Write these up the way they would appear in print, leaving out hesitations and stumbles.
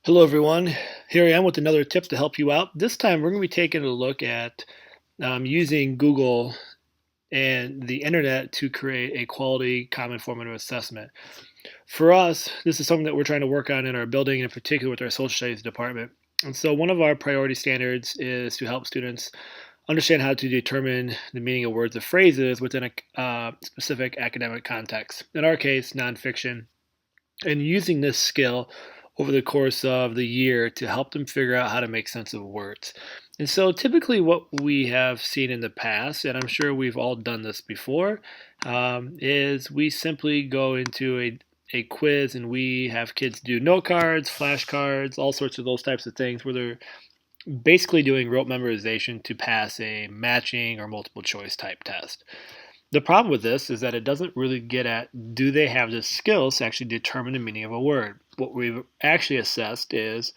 Hello, everyone. Here I am with another tip to help you out. This time, we're going to be taking a look at using Google and the internet to create a quality common formative assessment. For us, this is something that we're trying to work on in our building, in particular with our social studies department. And so, one of our priority standards is to help students understand how to determine the meaning of words or phrases within a specific academic context. In our case, nonfiction, and using this skill over the course of the year to help them figure out how to make sense of words. And so, typically, what we have seen in the past, and I'm sure we've all done this before, is we simply go into a quiz and we have kids do note cards, flashcards, all sorts of those types of things where they're basically doing rote memorization to pass a matching or multiple choice type test. The problem with this is that it doesn't really get at, do they have the skills to actually determine the meaning of a word? What we've actually assessed is,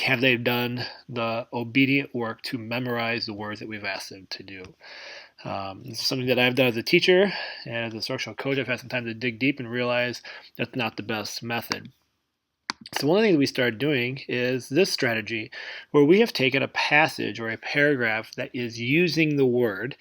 have they done the obedient work to memorize the words that we've asked them to do? This is something that I've done as a teacher and as an instructional coach. I've had some time to dig deep and realize that's not the best method. So one of the things we started doing is this strategy where we have taken a passage or a paragraph that is using the word,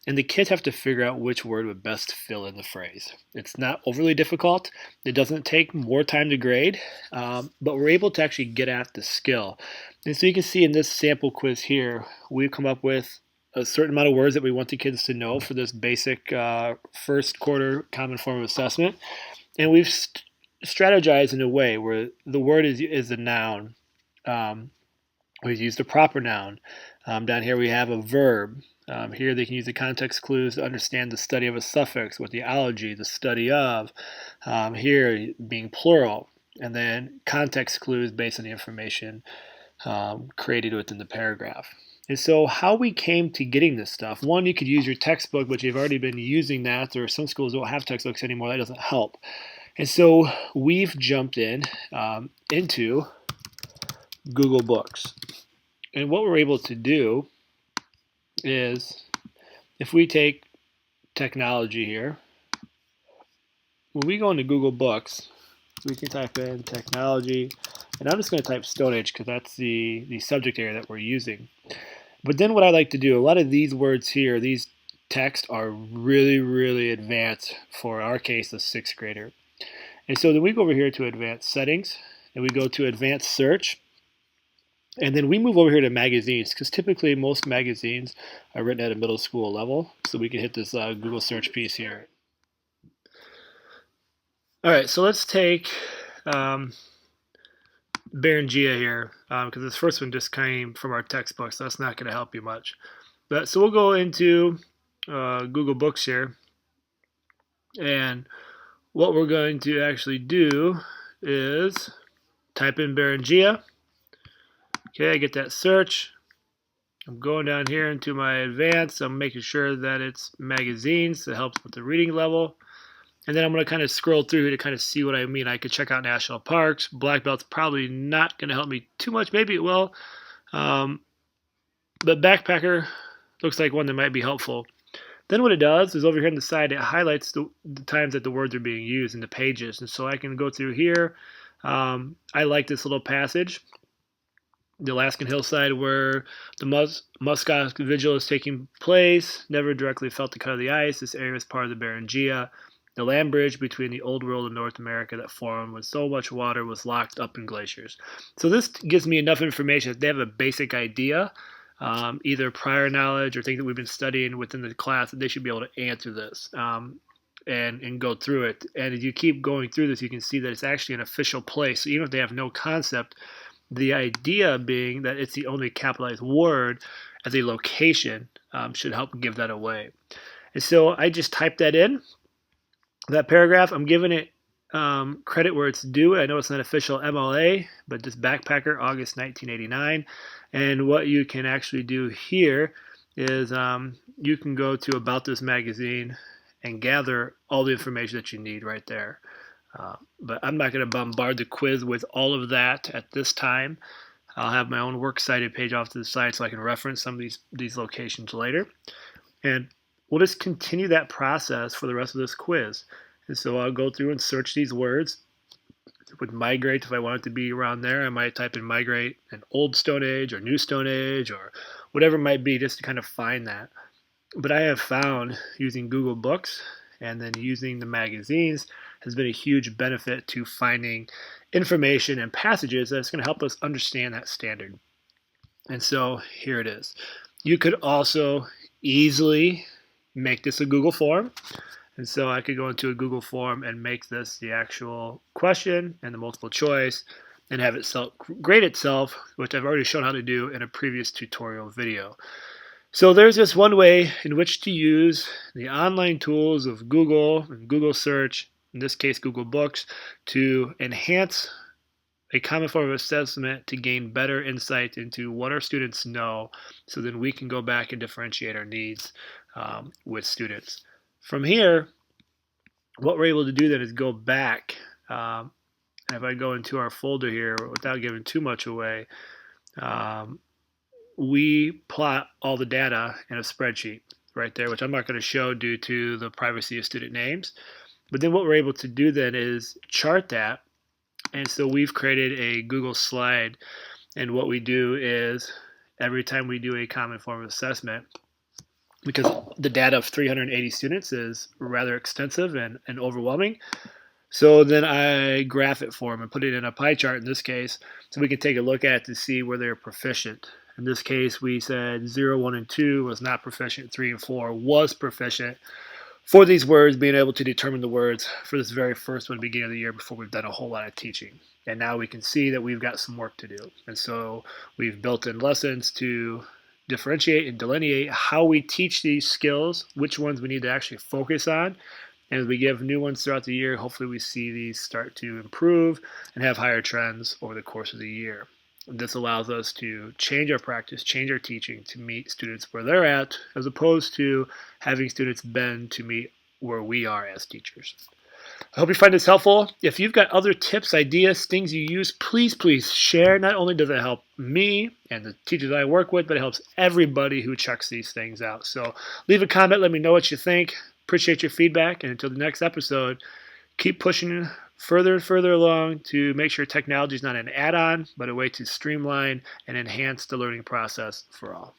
and the kids have to figure out which word would best fill in the phrase. It's not overly difficult. It doesn't take more time to grade, but we're able to actually get at the skill. And so you can see in this sample quiz here, we've come up with a certain amount of words that we want the kids to know for this basic first quarter common form of assessment. And we've strategized in a way where the word is a noun. We've used a proper noun. Down here we have a verb. Here they can use the context clues to understand the study of a suffix with the ology, the study of. Here being plural. And then context clues based on the information created within the paragraph. And so how we came to getting this stuff, one, you could use your textbook, but you've already been using that, or some schools don't have textbooks anymore. That doesn't help. And so we've jumped into Google Books. And what we're able to do is, if we take technology here, when we go into Google Books, we can type in technology, and I'm just going to type Stone Age because that's the subject area that we're using. But then what I like to do, a lot of these words here, these text are really, really advanced for our case, a sixth grader. And so then we go over here to advanced settings, and we go to advanced search, and then we move over here to magazines, because typically most magazines are written at a middle school level. So we can hit this Google search piece here. All right, so let's take Berengia here, because this first one just came from our textbook, so that's not going to help you much. But so we'll go into Google Books here, and what we're going to actually do is type in Berengia. Okay, I get that search. I'm going down here into my advanced. I'm making sure that it's magazines. That helps with the reading level. And then I'm going to kind of scroll through here to kind of see what I mean. I could check out national parks. Black belt's probably not going to help me too much. Maybe it will. But backpacker looks like one that might be helpful. Then what it does is over here on the side, it highlights the times that the words are being used in the pages. And so I can go through here. I like this little passage. The Alaskan hillside where the muskox vigil is taking place. Never directly felt the cut of the ice. This area is part of the Beringia. The land bridge between the Old World and North America that formed when so much water was locked up in glaciers. So this gives me enough information that they have a basic idea, either prior knowledge or things that we've been studying within the class, that they should be able to answer this and go through it. And if you keep going through this, you can see that it's actually an official place. So even if they have no concept, the idea being that it's the only capitalized word as a location should help give that away. And so I just typed that in. That paragraph, I'm giving it credit where it's due. I know it's not official MLA, but just Backpacker, August 1989. And what you can actually do here is you can go to About This Magazine and gather all the information that you need right there. But I'm not going to bombard the quiz with all of that at this time. I'll have my own works cited page off to the side so I can reference some of these locations later. And we'll just continue that process for the rest of this quiz. And so I'll go through and search these words. would migrate. If I want it to be around there, I might type in migrate an old Stone Age or new Stone Age or whatever it might be, just to kind of find that. But I have found using Google Books and then using the magazines has been a huge benefit to finding information and passages that's going to help us understand that standard. And so here it is. You could also easily make this a Google form. And so I could go into a Google form and make this the actual question and the multiple choice and have it grade itself, which I've already shown how to do in a previous tutorial video. So there's just one way in which to use the online tools of Google and Google search, in this case Google Books, to enhance a common form of assessment to gain better insight into what our students know, so then we can go back and differentiate our needs with students. From here, what we're able to do then is go back, and if I go into our folder here without giving too much away, we plot all the data in a spreadsheet right there, which I'm not going to show due to the privacy of student names. But then what we're able to do then is chart that. And so we've created a Google slide. And what we do is every time we do a common form of assessment, because the data of 380 students is rather extensive and overwhelming, so then I graph it for them and put it in a pie chart in this case, so we can take a look at it to see where they're proficient. In this case, we said 0, 1, and 2 was not proficient, 3 and 4 was proficient for these words, being able to determine the words for this very first one, beginning of the year, before we've done a whole lot of teaching. And now we can see that we've got some work to do. And so we've built in lessons to differentiate and delineate how we teach these skills, which ones we need to actually focus on. And as we give new ones throughout the year, hopefully we see these start to improve and have higher trends over the course of the year. This allows us to change our practice, change our teaching to meet students where they're at, as opposed to having students bend to meet where we are as teachers. I hope you find this helpful. If you've got other tips, ideas, things you use, please share. Not only does it help me and the teachers I work with, but it helps everybody who checks these things out. So leave a comment, let me know what you think. Appreciate your feedback, and until the next episode, keep pushing further and further along to make sure technology is not an add-on, but a way to streamline and enhance the learning process for all.